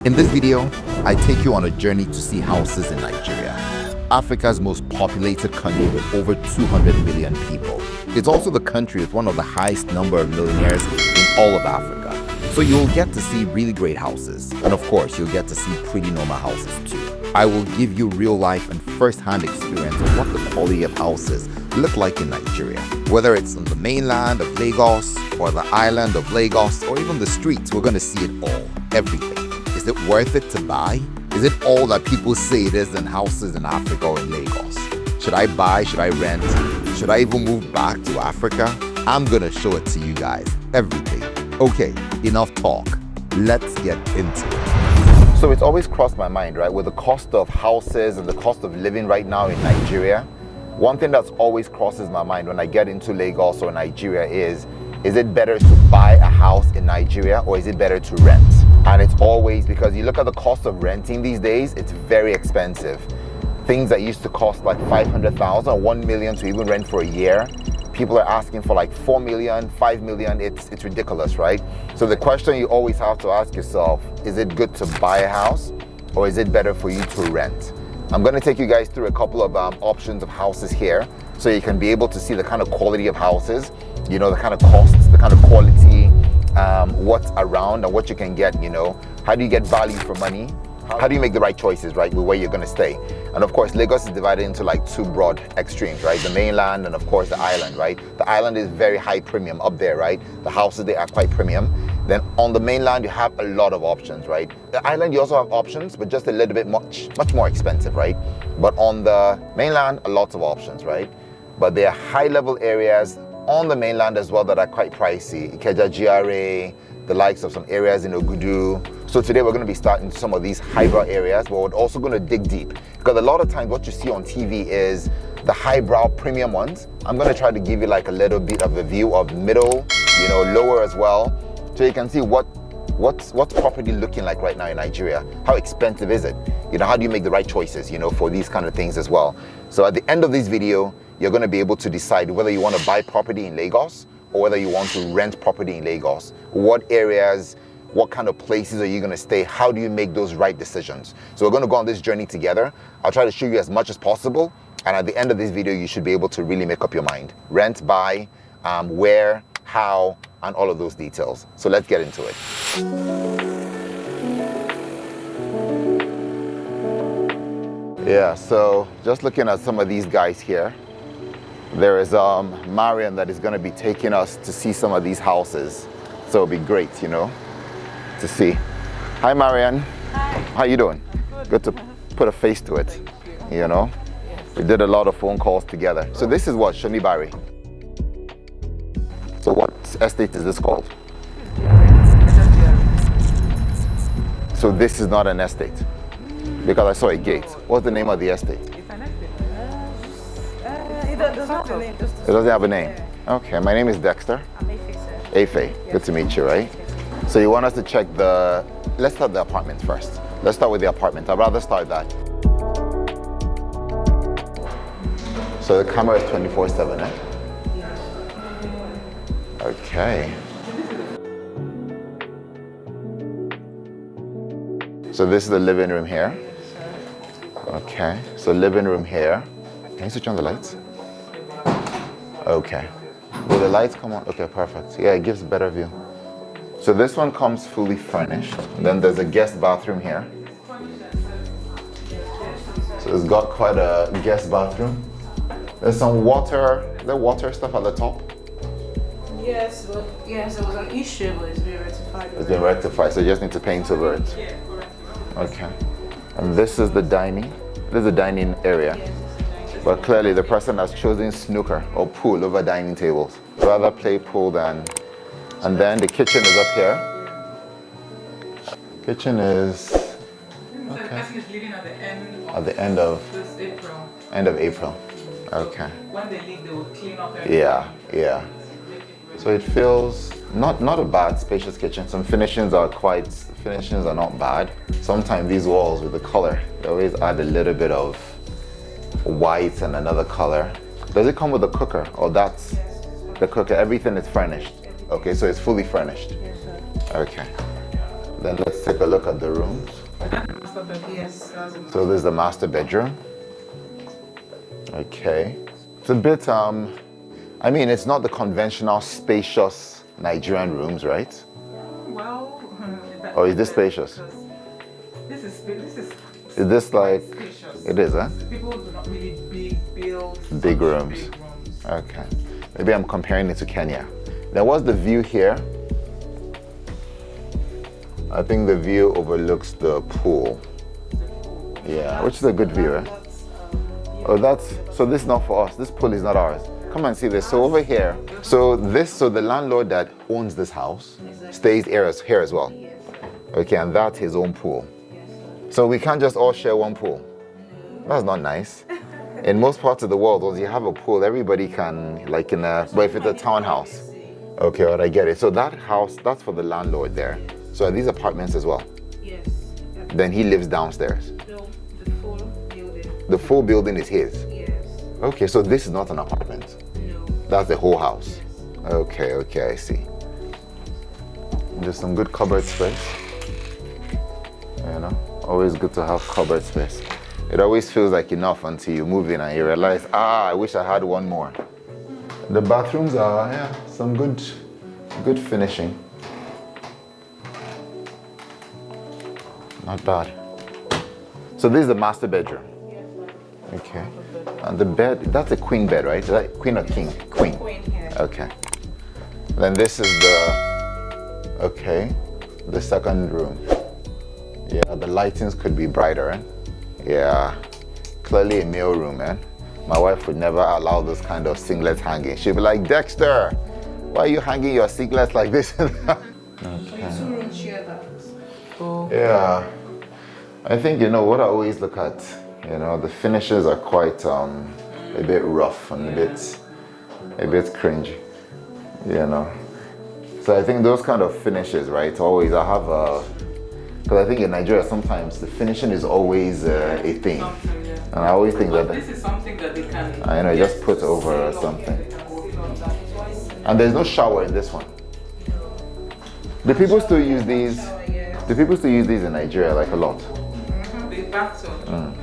In this video, I take you on a journey to see houses in Nigeria, Africa's most populated country with over 200 million people. It's also the country with one of the highest number of millionaires in all of Africa. So you'll get to see really great houses. And of course, you'll get to see pretty normal houses too. I will give you real life and first-hand experience of what the quality of houses look like in Nigeria. Whether it's on the mainland of Lagos, or the island of Lagos, or even the streets, we're going to see it all, everything. Is it worth it to buy? Is it all that people say it is in houses in Africa or in Lagos? Should I buy? Should I rent? Should I even move back to Africa? I'm gonna show it to you guys, everything. Okay, enough talk. Let's get into it. So it's always crossed my mind, right? With the cost of houses and the cost of living right now in Nigeria, one thing that's always crosses my mind when I get into Lagos or Nigeria is it better to buy a house in Nigeria or is it better to rent? And it's always because you look at the cost of renting these days, it's very expensive. Things that used to cost like 500,000, 1 million to even rent for a year, people are asking for like 4 million, 5 million. It's ridiculous, right? So the question you always have to ask yourself, is it good to buy a house or is it better for you to rent? I'm going to take you guys through a couple of options of houses here so you can be able to see the kind of quality of houses, you know, the kind of costs, the kind of quality, what's around and what you can get, you know. How do you get value for money? How do you make the right choices, right, with where you're going to stay? And of course, Lagos is divided into like two broad extremes, right? The mainland and of course the island, right? The island is very high premium up there, right? The houses, they are quite premium. Then on the mainland, you have a lot of options, right? The island, you also have options, but just a little bit much more expensive, right? But on the mainland, a lot of options, right? But there are high-level areas on the mainland as well that are quite pricey. Ikeja GRA, the likes of some areas in Ogudu. So today we're going to be starting some of these highbrow areas, but we're also going to dig deep. Because a lot of times what you see on TV is the highbrow premium ones. I'm going to try to give you like a little bit of a view of middle, you know, lower as well. So you can see what's property looking like right now in Nigeria. How expensive is it? You know, how do you make the right choices, you know, for these kind of things as well? So at the end of this video, you're going to be able to decide whether you want to buy property in Lagos or whether you want to rent property in Lagos. What areas, what kind of places are you going to stay? How do you make those right decisions? So we're going to go on this journey together. I'll try to show you as much as possible. And at the end of this video, you should be able to really make up your mind. Rent, buy, where, how, and all of those details. So let's get into it. Yeah, so just looking at some of these guys here, there is Marian that is going to be taking us to see some of these houses. So it'll be great, you know, to see. Hi, Marian. Hi. How you doing? Good to put a face to it, you know. Yes. We did a lot of phone calls together. So this is what, Shonibari. So what estate is this called? So this is not an estate? Because I saw a gate. What's the name of the estate? It's an estate. It doesn't have a name. It doesn't have a name? Okay, my name is Dexter. I'm Afe, sir. Afe, good to meet you, right? So you want us to check let's start the apartment first. Let's start with the apartment. I'd rather start that. So the camera is 24/7, eh? Okay. So this is the living room here. Okay, so living room here. Can you switch on the lights? Okay. Will the lights come on? Okay, perfect. Yeah, it gives a better view. So this one comes fully furnished. Then there's a guest bathroom here. So it's got quite a guest bathroom. There's some water stuff at the top. Yes, but yes, there was an issue, but it's been rectified. It's been rectified, so you just need to paint over it. Yeah, correct. Okay. And this is the dining. This is the dining area. Yes, But clearly the person has chosen snooker or pool over dining tables. Rather play pool than... And then the kitchen is up here. Kitchen is... Okay. The person is leaving at the end of, at the end of this April. End of April. Okay. When they leave, they will clean up everything. Yeah. So it feels not a bad spacious kitchen. Some finishings are not bad. Sometimes these walls with the color, they always add a little bit of white and another color. Does it come with a cooker or that's the cooker? Everything is furnished. Okay, so it's fully furnished. Yes, sir. Okay. Then let's take a look at the rooms. Yes. So this is the master bedroom. Okay. It's a bit, I mean, it's not the conventional spacious Nigerian rooms, right? Well, Or is this spacious? This is Is this like, spacious. it is, huh? People do not really build Big rooms. Okay. Maybe I'm comparing it to Kenya. Then what's the view here? I think the view overlooks the pool. Yeah, which is a good view, eh? Oh, so this is not for us. This pool is not ours. Come and see this. So over here, so the landlord that owns this house stays here as well. Okay, and that's his own pool. So we can't just all share one pool. That's not nice. In most parts of the world, once you have a pool, everybody can, but if it's a townhouse. Okay, all right, I get it. So that house, that's for the landlord there. So are these apartments as well? Yes. Then he lives downstairs. No, the full building. The full building is his. Yes. Okay, so this is not an apartment. No. That's the whole house. Okay, I see. There's some good cupboard space. Always good to have cupboard space. It always feels like enough until you move in and you realize, I wish I had one more. The bathrooms are, some good finishing. Not bad. So this is the master bedroom. Okay. And the bed, that's a queen bed, right? Is that queen or king? Queen. Queen here. Okay. Then this is the second room. Yeah, the lightings could be brighter, eh? Yeah. Clearly a male room, man. My wife would never allow this kind of singlets hanging. She'd be like, Dexter, why are you hanging your singlets like this? So the 2 rooms share that. Yeah. I think, what I always look at, the finishes are quite a bit rough and a bit cringy, So I think those kind of finishes, right, always, because I think in Nigeria sometimes the finishing is always a thing. And I always think that this is something that they can just put over something. And there's no shower in this one. Do people still use these? Do people still use these in Nigeria a lot? The bathtub.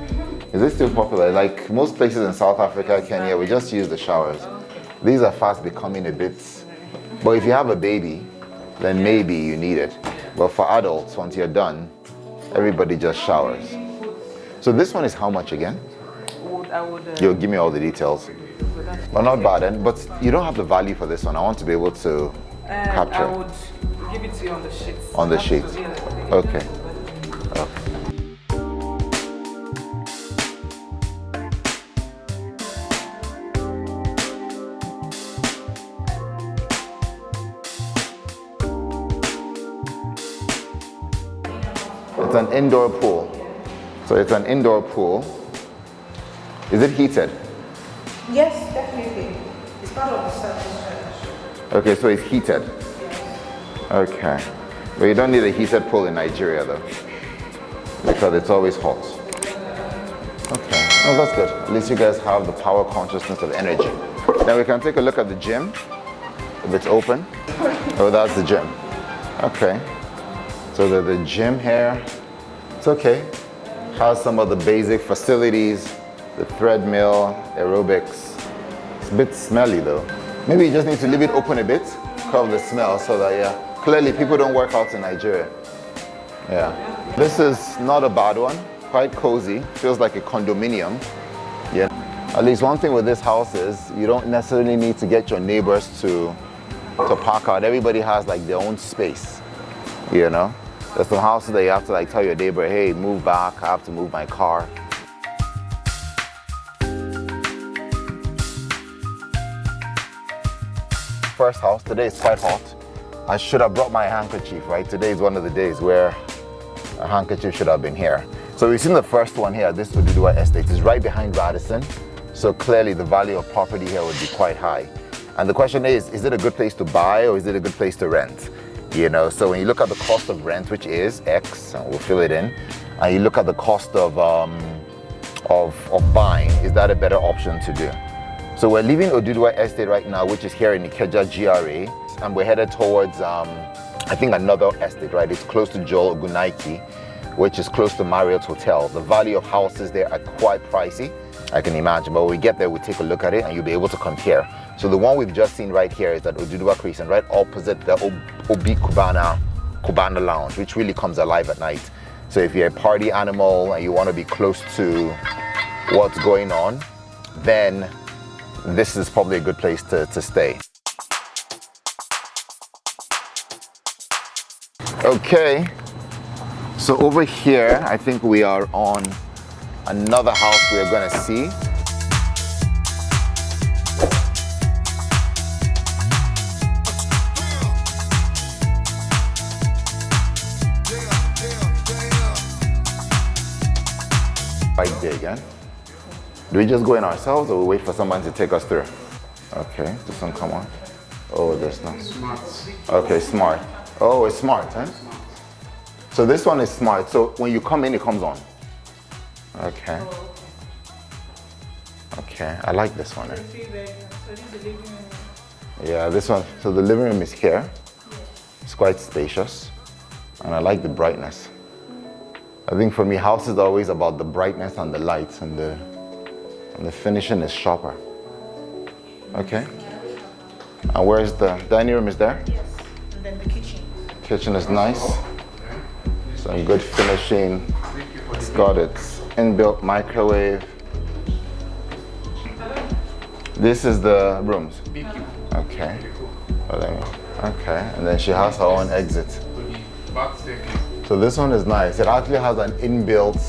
Is this still popular? Like most places in South Africa, Kenya, we just use the showers. These are fast becoming a bit, but if you have a baby, then maybe you need it. But for adults, once you're done, everybody just showers. So this one is how much again? You'll give me all the details. Well, not bad, but you don't have the value for this one. I want to be able to capture. I would give it to you on the sheet. On the sheet. Okay. It's an indoor pool. So it's an indoor pool. Is it heated? Yes, definitely. It's part of the service charge. Okay, so it's heated. Okay. But you don't need a heated pool in Nigeria though, because it's always hot. Okay. Oh, that's good. At least you guys have the power consciousness of energy. Now we can take a look at the gym. If it's open. Oh, that's the gym. Okay. So the gym here, it's okay. Has some of the basic facilities, the treadmill, aerobics. It's a bit smelly though. Maybe you just need to leave it open a bit, cover the smell so that, clearly people don't work out in Nigeria. Yeah. This is not a bad one, quite cozy, feels like a condominium. Yeah. At least one thing with this house is you don't necessarily need to get your neighbors to park out. Everybody has their own space, There's some houses that you have to tell your neighbor, hey, move back, I have to move my car. First house, today is quite hot. I should have brought my handkerchief, right? Today is one of the days where a handkerchief should have been here. So we've seen the first one here, this Oduduwa Estate. It's right behind Radisson. So clearly the value of property here would be quite high. And the question is it a good place to buy or is it a good place to rent? So when you look at the cost of rent, which is X, and we'll fill it in, and you look at the cost of buying, is that a better option to do? So we're leaving Oduduwa Estate right now, which is here in Ikeja GRA, and we're headed towards I think another estate, right? It's close to Joel Ogunaiki, which is close to Marriott Hotel. The value of houses there are quite pricey, I can imagine. But when we get there, we take a look at it and you'll be able to compare. So the one we've just seen right here is at Oduduwa Crescent, right opposite the Obi Cubana Lounge, which really comes alive at night. So if you're a party animal and you want to be close to what's going on, then this is probably a good place to stay. Okay, so over here, I think we are on another house we're gonna see. Quite big, eh? Do we just go in ourselves or we wait for someone to take us through? Okay, this one come on. Oh, there's no. Smart. Okay, smart. Oh, it's smart, huh? So this one is smart. So when you come in, it comes on. Okay. Okay, I like this one. Yeah, this one. So the living room is here. It's quite spacious. And I like the brightness. I think for me, house is always about the brightness and the lights, and the finishing is sharper. Okay. And where's the dining room? Is there? Yes. And then the kitchen. Kitchen is nice. Some good finishing. It's got its inbuilt microwave. This is the rooms. Okay. Okay. And then she has her own exit. So this one is nice. It actually has an inbuilt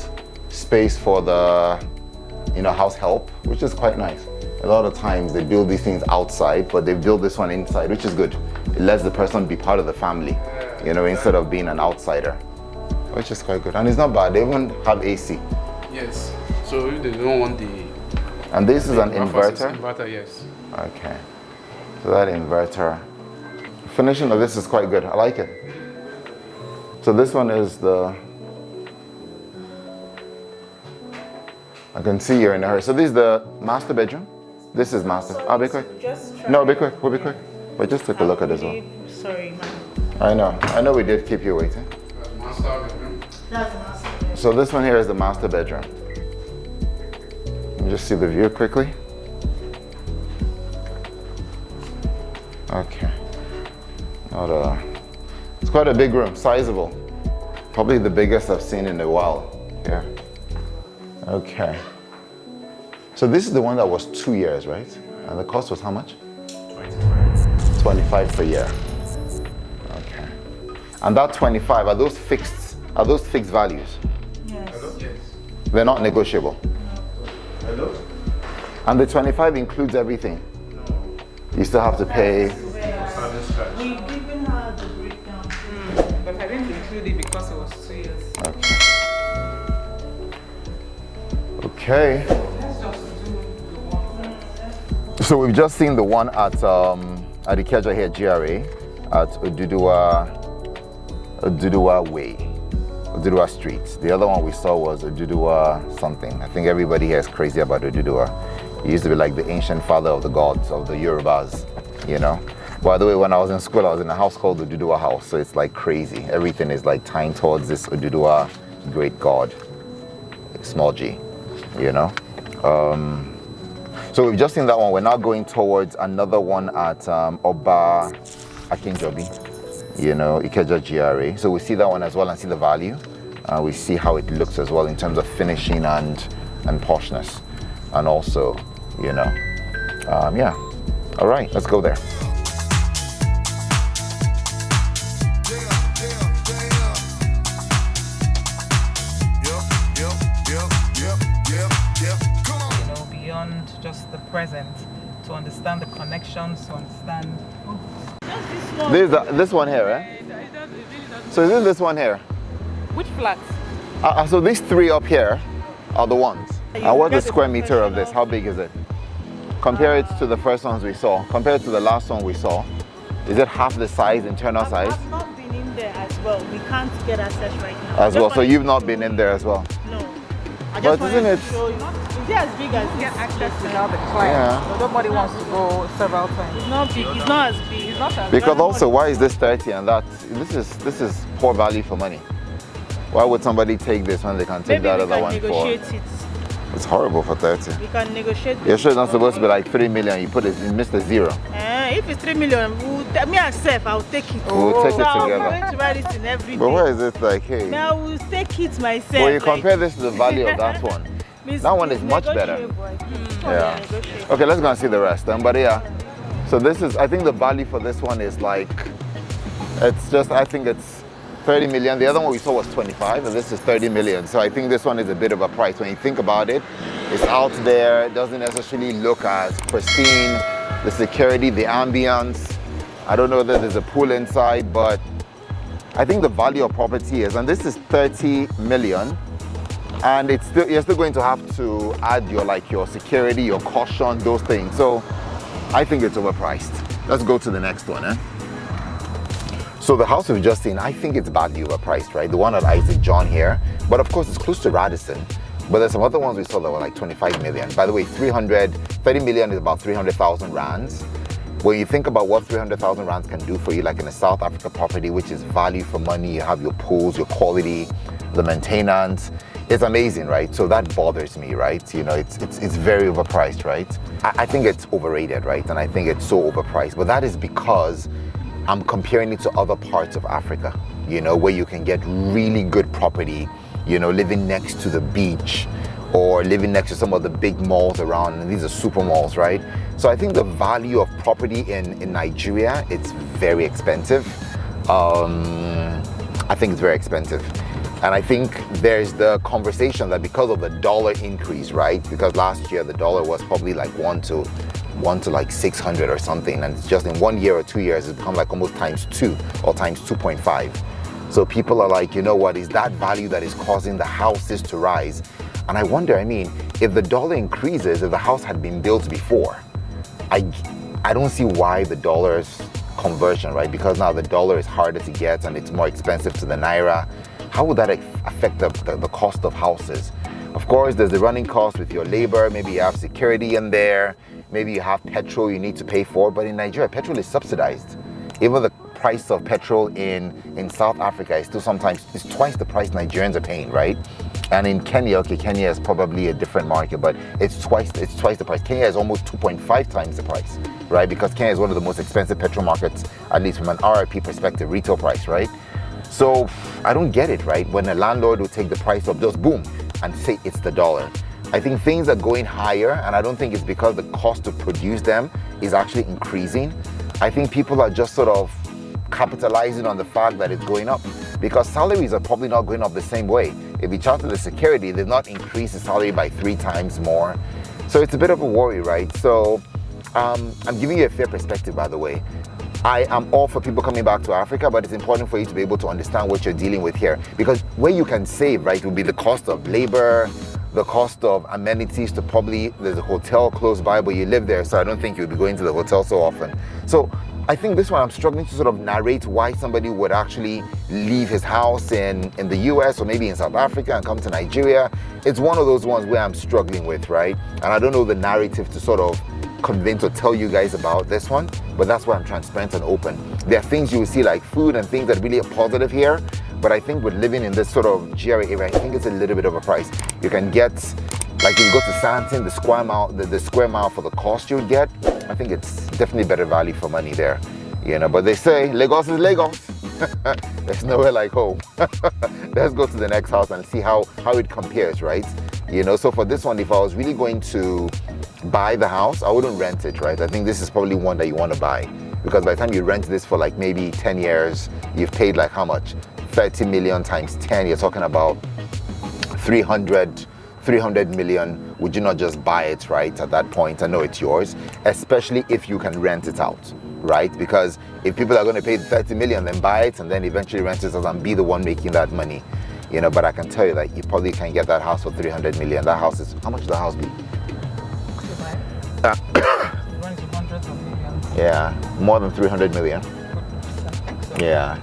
space for the, house help, which is quite nice. A lot of times they build these things outside, but they build this one inside, which is good. It lets the person be part of the family, instead of being an outsider, which is quite good. And it's not bad. They even have AC. Yes. So if they don't want the... And this is an inverter? Inverter, yes. Okay. So that inverter. Finishing of this is quite good. I like it. So this one is the... I can see you're in a hurry. So this is the master bedroom? This is master. I'll be quick. No, be quick. We'll be quick. But just take a look at this one. Sorry, ma'am. I know we did keep you waiting. Master bedroom. That's the master bedroom. So this one here is the master bedroom. Let me just see the view quickly. Okay. It's quite a big room, sizable. Probably the biggest I've seen in a while. Yeah. Okay. So this is the one that was 2 years, right? And the cost was how much? 25 per year. Okay. And that 25, are those fixed values? Yes. Yes. They're not negotiable. Hello? And the 25 includes everything. You still have to pay. We've given her the breakdown. But I didn't include it because it was 2 years. Okay. Okay. Let's just do the one. So we've just seen the one at Ikeja here, GRA, at Oduduwa Way, Oduduwa Street. The other one we saw was Oduduwa something. I think everybody here is crazy about Oduduwa. He used to be like the ancient father of the gods of the Yorubas, By the way, when I was in school, I was in a house called the Oduduwa House, so it's like crazy. Everything is like tying towards this Oduduwa great god, small g, So we've just seen that one. We're now going towards another one at Oba Akinjobi, Ikeja GRA. So we see that one as well and see the value. We see how it looks as well in terms of finishing and poshness. And also, yeah. All right, let's go there. Beyond just the present, to understand the connections, to understand. This one here, eh? So is this one here? Which flat? So these three up here are the ones. And what's the square meter of this? How big is it? Compare it to the first ones we saw. Compare it to the last one we saw. Is it half the size, internal size? I've not been in there as well. We can't get access right now. As well, so you've not been in there as well. No. I But just isn't wanted it? to show you. it as big as Get this access place without now? the client. Yeah. So nobody wants to go several times. It's not big. It's not as big. It's not as Because also, why is this 30 and that? This is poor value for money. Why would somebody take this when they can take Maybe that we other can one negotiate for? it. It's horrible for 30. We can negotiate. You're sure it's not supposed to be like 3 million? You missed a zero. If it's 3 million, me and Seth, I'll take it. We'll take it So I'm together. going to write it in every But day. where is it like, hey? Me, I will take it myself. Well, you like, compare this to the value of that one. That one is much better. Yeah. Okay, let's go and see the rest. But yeah, so this is, I think the value for this one is like, it's just, I think it's 30 million. The other one we saw was 25 and this is 30 million. So I think this one is a bit of a price. When you think about it, it's out there, it doesn't necessarily look as pristine. The security, the ambience. I don't know that there's a pool inside, but I think the value of property is, and this is 30 million. And it's still, you're still going to have to add your security, your caution, those things. So I think it's overpriced. Let's go to the next one. So the house we've just seen, I think it's badly overpriced, right? The one at Isaac John here, but of course it's close to Radisson. But there's some other ones we saw that were like 25 million. By the way, 30 million is about 300,000 rands. When you think about what 300,000 rands can do for you, like in a South Africa property, which is value for money, you have your pools, your quality, the maintenance, it's amazing, right? So that bothers me, right? You know, it's very overpriced, right? I think it's overrated, right? And I think it's so overpriced, but that is because I'm comparing it to other parts of Africa, you know, where you can get really good property, you know, living next to the beach or living next to some of the big malls around, and these are super malls, right? So I think the value of property in Nigeria, it's very expensive. I think it's very expensive. And I think there's the conversation that because of the dollar increase, right? Because last year the dollar was probably like one to like 600 or something, and it's just in 1 year or 2 years it's become like almost times 2 or times 2.5. So people are like, you know what, is that value that is causing the houses to rise? And I wonder, I mean, if the dollar increases, if the house had been built before, I don't see why the dollar's conversion, right? Because now the dollar is harder to get and it's more expensive to the naira. How would that affect the cost of houses? Of course, there's the running cost with your labor. Maybe you have security in there. Maybe you have petrol you need to pay for. But in Nigeria, petrol is subsidized. Even the price of petrol in South Africa is still sometimes, it's twice the price Nigerians are paying, right? And in Kenya, okay, Kenya is probably a different market, but it's twice the price. Kenya is almost 2.5 times the price, right? Because Kenya is one of the most expensive petrol markets, at least from an RRP perspective, retail price, right? So I don't get it, right? When a landlord will take the price up, just boom, and say it's the dollar. I think things are going higher, and I don't think it's because the cost to produce them is actually increasing. I think people are just sort of capitalizing on the fact that it's going up, because salaries are probably not going up the same way. If you charter the security, they've not increased the salary by 3 times more. So it's a bit of a worry, right? So I'm giving you a fair perspective, by the way. I am all for people coming back to Africa, but it's important for you to be able to understand what you're dealing with here. Because where you can save, right, will be the cost of labor, the cost of amenities to probably, there's a hotel close by, but you live there, so I don't think you'll be going to the hotel so often. So I think this one I'm struggling to sort of narrate why somebody would actually leave his house in the US or maybe in South Africa and come to Nigeria. It's one of those ones where I'm struggling with, right? And I don't know the narrative to sort of convince or tell you guys about this one, but that's why I'm transparent and open. There are things you will see like food and things that really are positive here, but I think with living in this sort of GRA area, I think it's a little bit of a price. You can get, like if you go to Santon, the square mile for the cost you would get, I think it's definitely better value for money there, you know. But they say Lagos is Lagos. There's nowhere like home. Let's go to the next house and see how it compares, right? You know, so for this one, if I was really going to buy the house, I wouldn't rent it, right? I think this is probably one that you want to buy, because by the time you rent this for like maybe 10 years, you've paid like how much? 30 million times 10, you're talking about 300 million. Would you not just buy it, right? At that point, I know it's yours, especially if you can rent it out, right? Because if people are going to pay 30 million, then buy it and then eventually rent it out and be the one making that money, you know. But I can tell you that you probably can get that house for 300 million. That house is, how much does the house be? Runs in hundreds of millions. Yeah, more than 300 million. Yeah,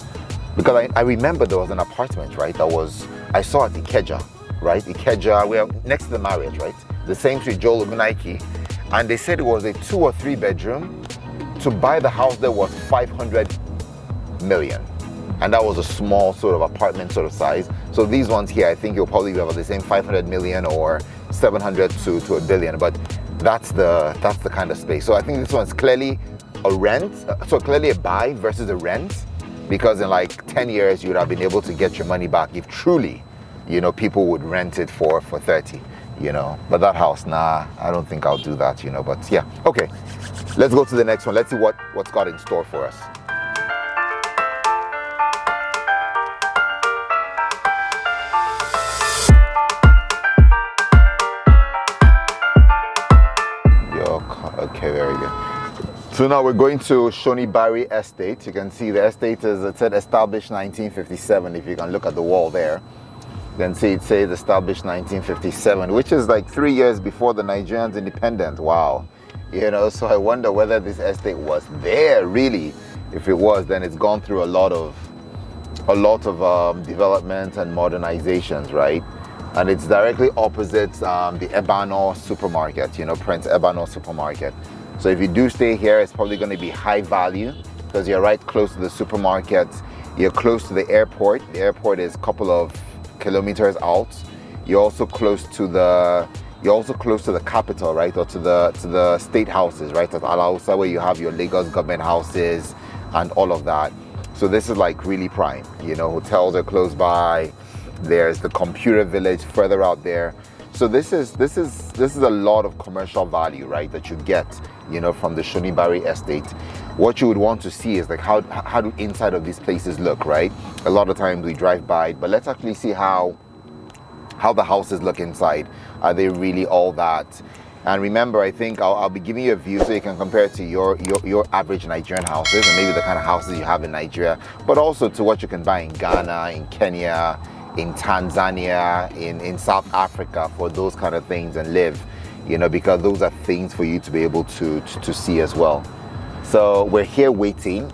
because I remember there was an apartment, right, that was, I saw at Ikeja, right? Ikeja, we're next to the Marriott, right? the same street, Joel Ogunaiki, and they said it was a 2 or 3 bedroom. To buy the house there was 500 million. And that was a small sort of apartment sort of size. So these ones here, I think you'll probably be about the same 500 million or 700 to a billion, but that's the kind of space. So I think this one's clearly a rent, so clearly a buy versus a rent, because in like 10 years, you would have been able to get your money back if truly, you know, people would rent it for 30, you know. But that house, nah, I don't think I'll do that, you know, but yeah. Okay, let's go to the next one. Let's see what's got in store for us. Okay, very good. So now we're going to Shonibari Estate. You can see the estate is, it said established 1957. If you can look at the wall there, you can see it says established 1957, which is like 3 years before the Nigerians' independence. Wow. You know, so I wonder whether this estate was there really. If it was, then it's gone through a lot of development and modernizations, right? And it's directly opposite the Ebano supermarket, you know, Prince Ebano supermarket. So if you do stay here, it's probably going to be high value because you're right close to the supermarket. You're close to the airport. The airport is a couple of kilometers out. You're also close to the capital, right, or to the state houses, right, at Alausa, where you have your Lagos government houses and all of that. So this is like really prime. You know, hotels are close by. There's the computer village further out there. So this is a lot of commercial value, right, that you get, you know, from the Shonibari estate. What you would want to see is like how do inside of these places look, right? A lot of times we drive by, but let's actually see how the houses look inside. Are they really all that? And remember, I think I'll be giving you a view so you can compare it to your average Nigerian houses and maybe the kind of houses you have in Nigeria, but also to what you can buy in Ghana, in Kenya, in Tanzania, in South Africa for those kind of things and live, you know, because those are things for you to be able to see as well. So we're here waiting,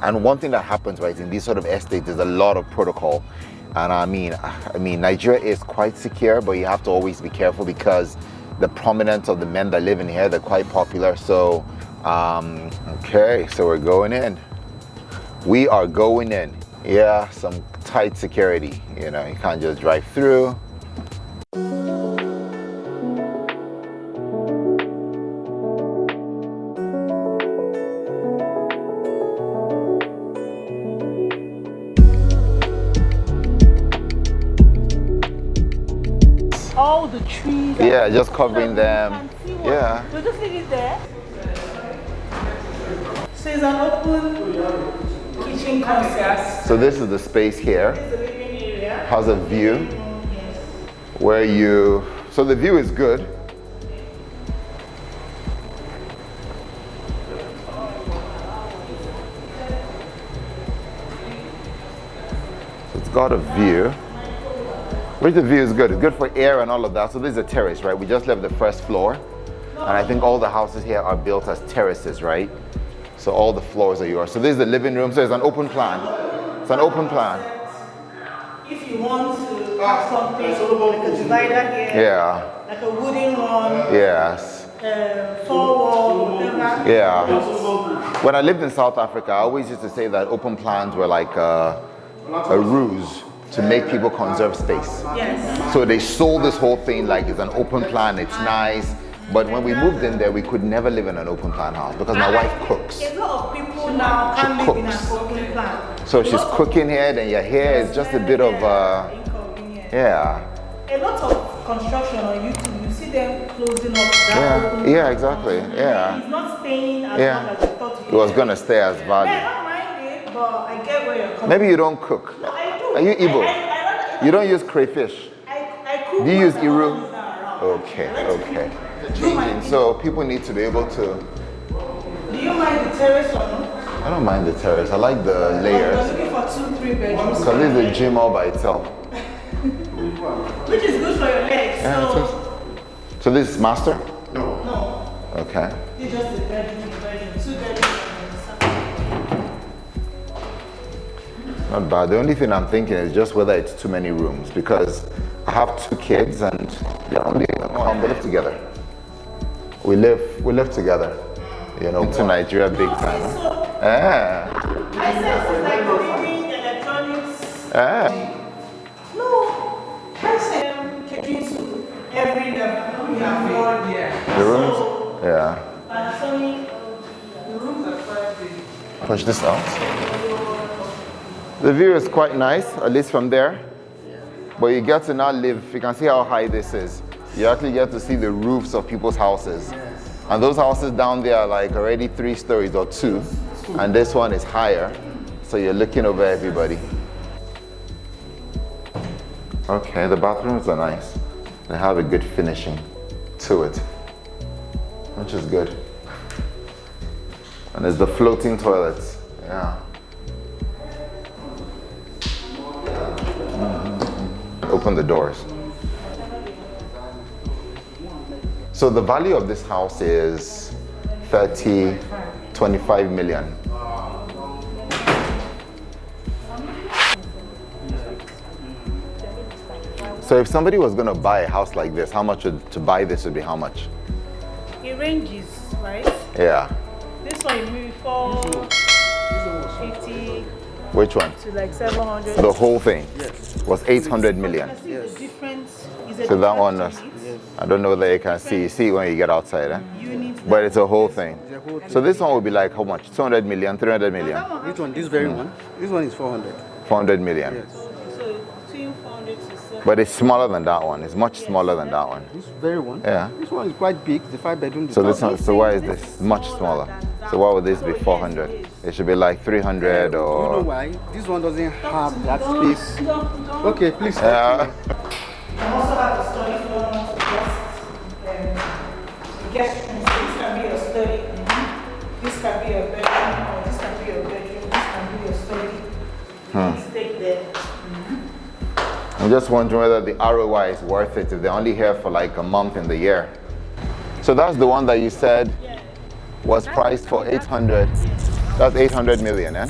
and one thing that happens, right, in these sort of estates is a lot of protocol. And I mean Nigeria is quite secure, but you have to always be careful because the prominence of the men that live in here, they're quite popular. So okay, so we're going in. We are going in. Yeah, some tight security, you know, you can't just drive through. All the trees. Yeah, just covering them. Yeah. So just leave it there. So it's an open kitchen concept. So this is the space here. This is the living area. Has a view Yes. where so the view is good. So it's got a view. Which the view is good. It's good for air and all of that. So this is a terrace, right? We just left the first floor. And I think all the houses here are built as terraces, right? So all the floors are yours. So this is the living room. So it's an open plan. It's an open plan. If you want to have something like a divider here, Yeah. like a wooden one, Yes. 4-wall, whatever. Yeah. When I lived in South Africa, I always used to say that open plans were like a ruse to make people conserve space. Yes. So they sold this whole thing like it's an open plan, it's nice. But when we moved in there, we could never live in an open plan house because my wife cooks. A lot of people now can't live in an open plan. So she's cooking here, then you're here. It's just a bit of inconvenient. yeah. A lot of construction on YouTube, you see them closing up that open Yeah, plan. exactly. Yeah. It's not staying as long Yeah. as I thought It was gonna stay as I value. don't mind it, but I get where you're coming. Maybe you don't cook. No, I do. Are you Igbo? I You don't use crayfish. cook. Do you use when Iru? someone is not around. Okay, okay. Changing. So people need to be able to. Do you mind the terrace or no? I don't mind the terrace. I like the You're layers. looking for 2-3 bedrooms. Because this is a gym all by itself. Which is good for your legs. Yeah, it is. So this is master? No. Okay. It's just a bedroom, 2 bedrooms. Not bad. The only thing I'm thinking is just whether it's too many rooms because I have 2 kids and they live together. We live together. You know, to Nigeria big time. I said it's like cleaning, electronics. No, I said catering to every level. We have one here. The rooms? Yeah. Panasonic. The rooms are quite big. Push this out. The view is quite nice, at least from there. But you get to now live, you can see how high this is. You actually get to see the roofs of people's houses. And those houses down there are like already 3 stories or 2. And this one is higher. So you're looking over everybody. Okay, the bathrooms are nice. They have a good finishing to it, which is good. And there's the floating toilets. Yeah. Open the doors. So the value of this house is 25 million. So if somebody was going to buy a house like this, how much to buy this would be how much? It ranges, right? Yeah. This one maybe 450 Which one? to like 700. The whole thing was 800 million. I see the difference. Is a So that one, difference I don't know whether you can see. You see when you get outside, eh? units. But it's a whole thing. So this one would be like how much? 200 million, 300 million, Which one? This very one? This one is 400. 400 million. Yes. So between 400 to 700. But it's smaller than that one. It's much smaller than that one. This very one? Yeah. This one is quite big. The 5-bedroom. So this one, so why is this much smaller? So why would this be 400? It should be like 300 You know or. why? This one doesn't have that space. Okay, please. Yeah. You can also have a study if you don't want to guest room. So this can be your study. This can be your bedroom, or this can be your bedroom. This can be your study. You can stay there. I'm just wondering whether the ROI is worth it if they're only here for like a month in the year. So that's the one that you said was priced for 800. That's 800 million, eh?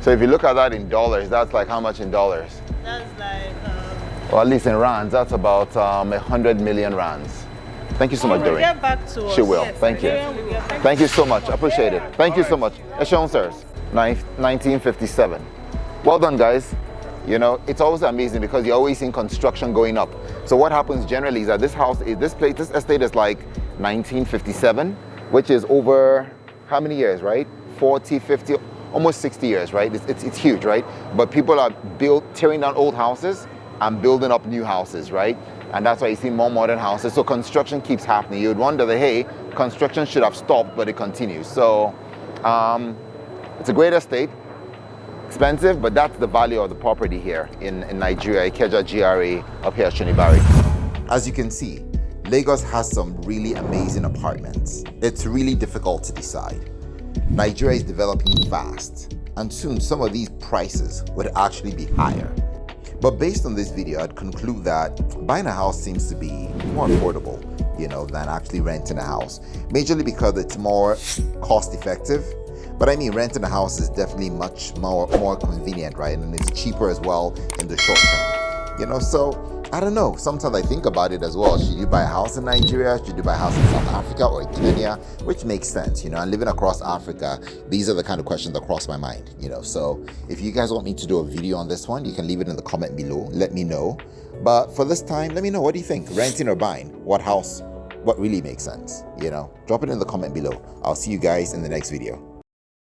So if you look at that in dollars, that's like how much in dollars? That's like. Or at least in rands, that's about 100 million rands. Thank you so much, Doreen. Get back to us. She will. Yes, Thank you. Nigerian will get back Thank you so much. I appreciate it. Thank you so much. Eshon sirs, 1957. Well done, guys. You know, it's always amazing because you're always seeing construction going up. So what happens generally is that this estate is like 1957, which is over how many years, right? 40, 50, almost 60 years, right? It's huge, right? But people are tearing down old houses and building up new houses, right? And that's why you see more modern houses. So construction keeps happening. You'd wonder that, hey, construction should have stopped, but it continues. So it's a great estate. Expensive, but that's the value of the property here in Nigeria, Ikeja GRA up here at Shonibari. As you can see, Lagos has some really amazing apartments. It's really difficult to decide. Nigeria is developing fast, and soon some of these prices would actually be higher. But based on this video, I'd conclude that buying a house seems to be more affordable, you know, than actually renting a house. Majorly because it's more cost effective. But I mean, renting a house is definitely much more convenient, right? And it's cheaper as well in the short term. You know, so I don't know. Sometimes I think about it as well. Should you buy a house in Nigeria? Should you buy a house in South Africa or Kenya? Which makes sense, you know, and living across Africa, these are the kind of questions that cross my mind, you know. So if you guys want me to do a video on this one, you can leave it in the comment below. Let me know. But for this time, let me know, what do you think? Renting or buying? What house? What really makes sense? You know, drop it in the comment below. I'll see you guys in the next video.